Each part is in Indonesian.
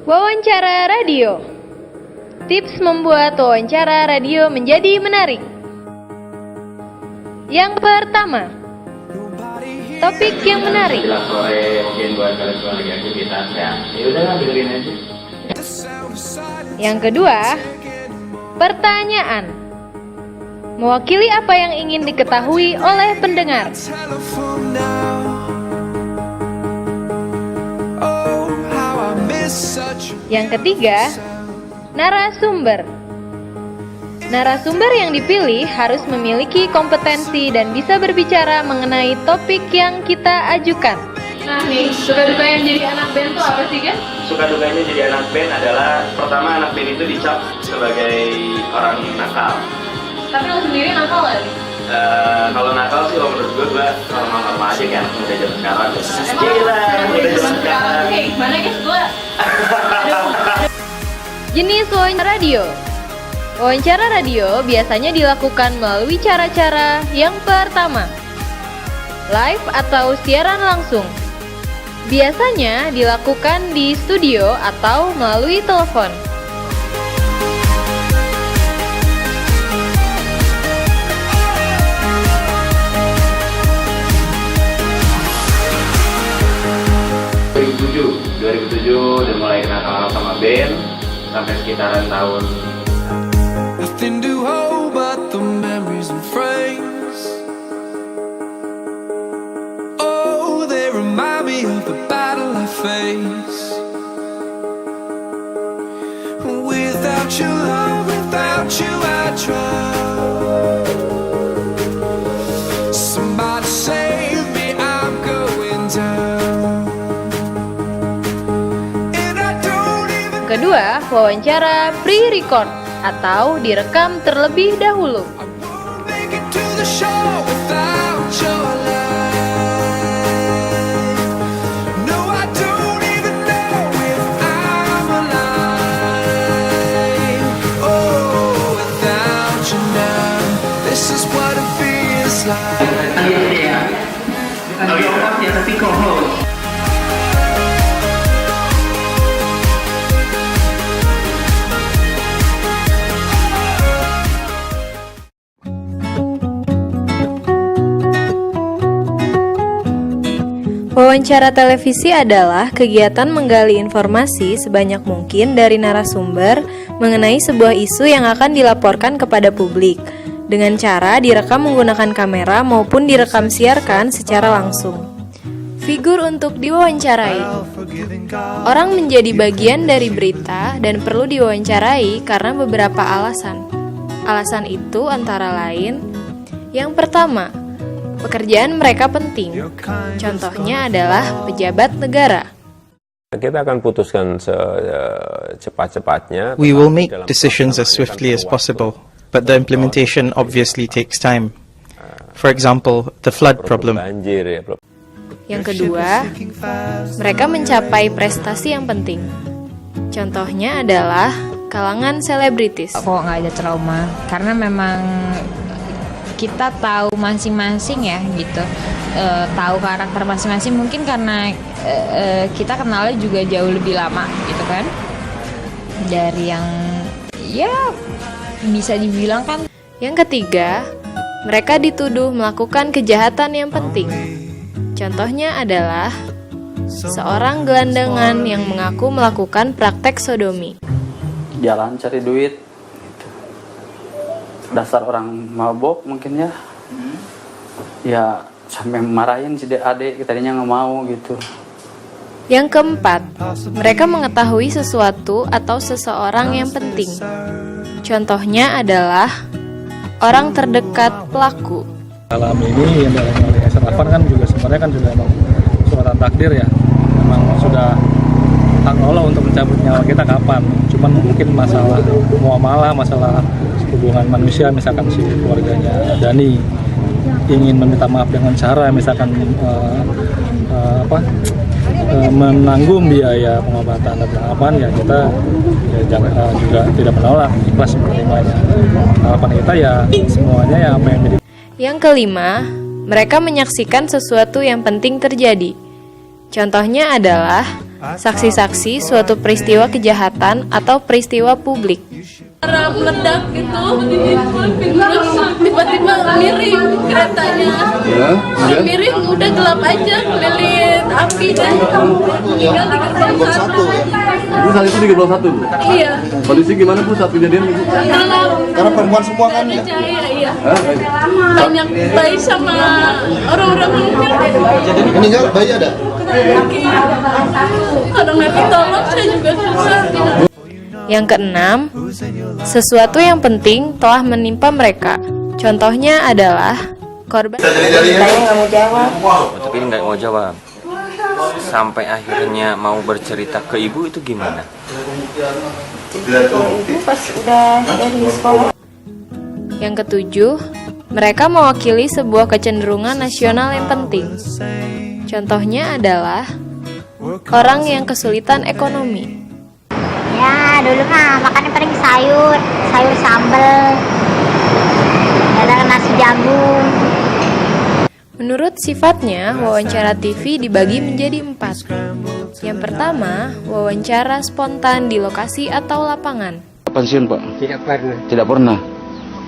Wawancara radio. Tips membuat wawancara radio menjadi menarik. Yang pertama, topik yang menarik. Jelas sore mungkin buat kalian semua lagi aktivitas ya. Ya udah dengerin aja. Yang kedua, pertanyaan. Mewakili apa yang ingin diketahui oleh pendengar. Yang ketiga, narasumber. Narasumber yang dipilih harus memiliki kompetensi dan bisa berbicara mengenai topik yang kita ajukan. Nah nih, suka dukanya jadi anak band tuh apa sih, Gan? Suka dukanya jadi anak band adalah pertama anak band itu dicap sebagai orang nakal. Tapi lo sendiri nakal gak nih? Kalau nakal sih kalau menurut gue normal-normal aja kayak anak muda zaman sekarang. Gila, anak muda zaman sekarang. Oke, gimana guys, gue? Jenis wawancara radio. Wawancara radio biasanya dilakukan melalui cara-cara yang pertama, live atau siaran langsung. Biasanya dilakukan di studio atau melalui telepon. Dari 2007 udah mulai kenal sama band sampai sekitaran tahun. Nothing to hold but the memories and frames. Oh, they remind me of the battle I faced. Without your love, without you I drown. Somebody save me, I'm going down. Kedua, wawancara pre-record atau direkam terlebih dahulu. Wawancara televisi adalah kegiatan menggali informasi sebanyak mungkin dari narasumber mengenai sebuah isu yang akan dilaporkan kepada publik dengan cara direkam menggunakan kamera maupun direkam siarkan secara langsung. Figur untuk diwawancarai. Orang menjadi bagian dari berita dan perlu diwawancarai karena beberapa alasan. Alasan itu antara lain, yang pertama, pekerjaan mereka penting. Contohnya adalah pejabat negara. Kita akan putuskan secepat-cepatnya. We will make decisions as swiftly as possible, but the implementation obviously takes time. For example, the flood problem. Yang kedua, mereka mencapai prestasi yang penting. Contohnya adalah kalangan selebritis. Kok nggak ada trauma? Karena memang kita tahu masing-masing ya gitu, tahu karakter masing-masing, mungkin karena kita kenalnya juga jauh lebih lama gitu kan, dari yang ya bisa dibilang kan. Yang ketiga, mereka dituduh melakukan kejahatan yang penting. Contohnya adalah seorang gelandangan yang mengaku melakukan praktek sodomi. Jalan cari duit, dasar orang mabok mungkin ya. Ya sampai marahin si adik, tadinya nggak mau gitu. Yang keempat, mereka mengetahui sesuatu atau seseorang yang penting. Contohnya adalah orang terdekat pelaku. Dalam ini yang dialami oleh Yaser Arfan kan juga sebenarnya kan sudah emang suara takdir ya. Memang sudah hak Allah untuk mencabut nyawa kita kapan. Cuman mungkin masalah muamalah, masalah hubungan manusia, misalkan si keluarganya Dani ingin meminta maaf dengan cara misalkan menanggung biaya pengobatan dan penanganan, ya kita ya jangan juga tidak menolak, ikhlas menerimanya. Harapan kita ya semuanya yang apa yang menjadi. Yang kelima, mereka menyaksikan sesuatu yang penting terjadi. Contohnya adalah saksi-saksi suatu peristiwa kejahatan atau peristiwa publik. Meledak gitu, terus tiba-tiba miring keretanya, miring udah gelap aja, kelilit api dan tinggal di gerbang 1. Ibu saat itu di gerbang 1? Iya. Kondisi gimana Bu saat kejadian Ibu? Gelap. Karena perempuan semua kan ya? Cahaya, iya. Banyak bayi sama orang-orang hamil. Meninggal bayi ada? Kadang nggak ditolong, saya juga susah. Yang keenam, sesuatu yang penting telah menimpa mereka. Contohnya adalah korban. Saya nggak mau jawab. Tapi nggak mau jawab. Sampai akhirnya mau bercerita ke ibu itu gimana? Ibu pas udah dari sekolah. Yang ketujuh, mereka mewakili sebuah kecenderungan nasional yang penting. Contohnya adalah orang yang kesulitan ekonomi. Ya, dulu mah makannya paling sayur sambal, kadang nasi jagung. Menurut sifatnya, wawancara TV dibagi menjadi 4. Yang pertama, wawancara spontan di lokasi atau lapangan. Pensiun Pak? Tidak pernah. Tidak pernah.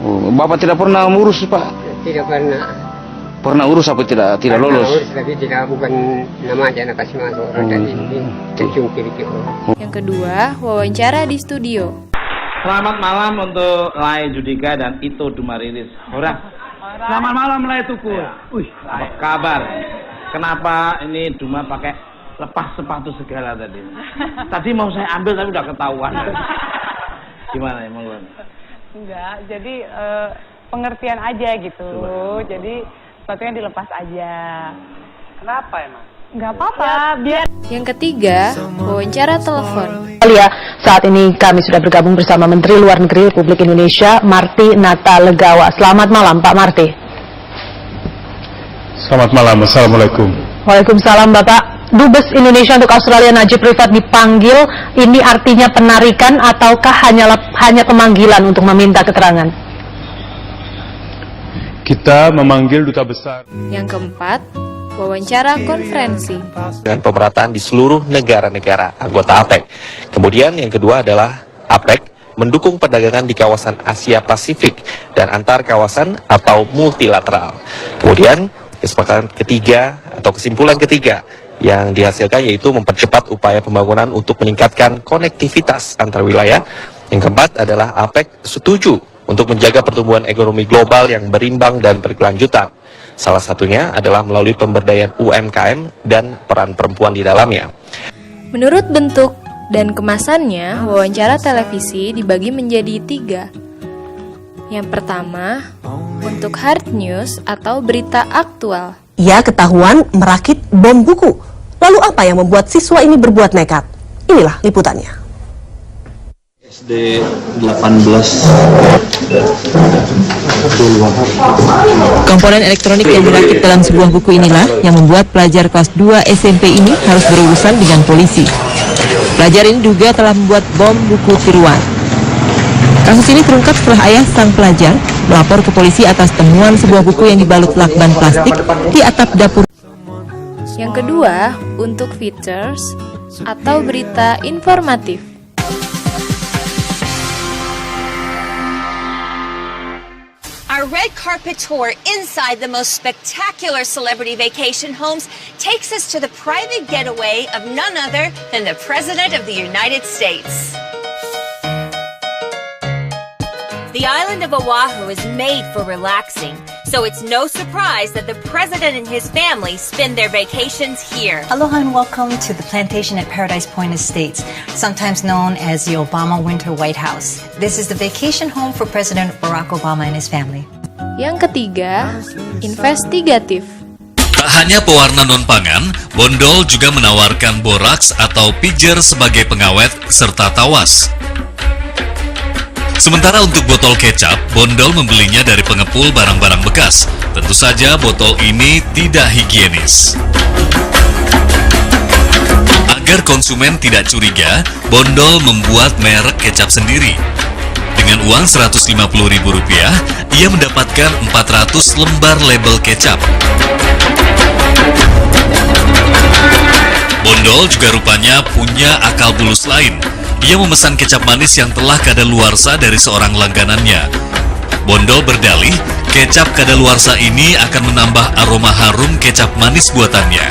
Oh, Bapak tidak pernah urus Pak? Tidak pernah. Pernah urus apa tidak lolos? Urus, tapi tidak, bukan nama aja anak kasih masuk orang tadi tercungkir gitu. Yang kedua, wawancara di studio. Selamat malam untuk Lai Judika dan Ito Dumariris. Selamat malam Lai Tuku. Apa kabar? Kenapa ini Duma pakai lepas sepatu segala tadi? Tadi mau saya ambil tapi udah ketahuan. Gimana ya Mangguan? Enggak, jadi pengertian aja gitu. Jadi sepatunya dilepas aja. Kenapa emang? Nggak apa-apa, biar. Yang ketiga, wawancara telepon. Saat ini kami sudah bergabung bersama Menteri Luar Negeri Republik Indonesia, Marty Natalegawa. Selamat malam, Pak Marty. Selamat malam, Assalamualaikum. Waalaikumsalam, Bapak. Dubes Indonesia untuk Australia Najib Rifat dipanggil. Ini artinya penarikan ataukah hanya pemanggilan untuk meminta keterangan? Kita memanggil duta besar. Yang keempat, wawancara konferensi. Dengan pemerataan di seluruh negara-negara anggota APEC. Kemudian yang kedua adalah APEC mendukung perdagangan di kawasan Asia Pasifik dan antar kawasan atau multilateral. Kemudian kesepakatan ketiga atau kesimpulan ketiga yang dihasilkan yaitu mempercepat upaya pembangunan untuk meningkatkan konektivitas antar wilayah. Yang keempat adalah APEC setuju untuk menjaga pertumbuhan ekonomi global yang berimbang dan berkelanjutan. Salah satunya adalah melalui pemberdayaan UMKM dan peran perempuan di dalamnya. Menurut bentuk dan kemasannya, wawancara televisi dibagi menjadi 3. Yang pertama, untuk hard news atau berita aktual. Ia ketahuan merakit bom buku. Lalu apa yang membuat siswa ini berbuat nekat? Inilah liputannya. SD 18 Komponen elektronik yang dirakit dalam sebuah buku inilah yang membuat pelajar kelas 2 SMP ini harus berurusan dengan polisi. Pelajar ini juga telah membuat bom buku tiruan. Kasus ini terungkap setelah ayah sang pelajar melapor ke polisi atas temuan sebuah buku yang dibalut lakban plastik di atap dapur. Yang kedua, untuk features atau berita informatif. Our red carpet tour inside the most spectacular celebrity vacation homes takes us to the private getaway of none other than the President of the United States. The island of Oahu is made for relaxing, so it's no surprise that the President and his family spend their vacations here. Aloha and welcome to the plantation at Paradise Point Estates, sometimes known as the Obama Winter White House. This is the vacation home for President Barack Obama and his family. Yang ketiga, investigatif. Tak hanya pewarna non-pangan, Bondol juga menawarkan boraks atau pijer sebagai pengawet serta tawas. Sementara untuk botol kecap, Bondol membelinya dari pengepul barang-barang bekas. Tentu saja botol ini tidak higienis. Agar konsumen tidak curiga, Bondol membuat merek kecap sendiri. Dengan uang Rp150.000, ia mendapatkan 400 lembar label kecap. Bondol juga rupanya punya akal bulus lain. Ia memesan kecap manis yang telah kadaluarsa dari seorang langganannya. Bondol berdalih, kecap kadaluarsa ini akan menambah aroma harum kecap manis buatannya.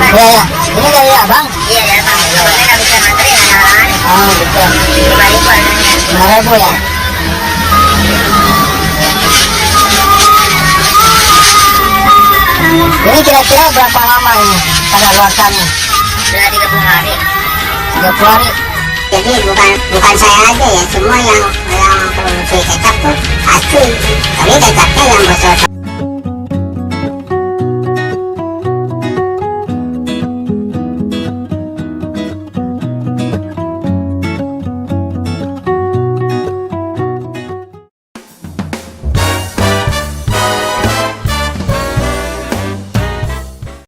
Ya, ini dari abang? Iya, dari abang. Saya nggak bisa ngantri, nggak halangan. Oh, gitu. 5.000 harganya. 5.000 ya? Ini kira-kira berapa lama ini kadaluarsanya? Sudah 30 hari. 30 hari. Jadi bukan saya aja ya, semua yang produksi kecap tuh asli. Tapi kecapnya yang bersoal.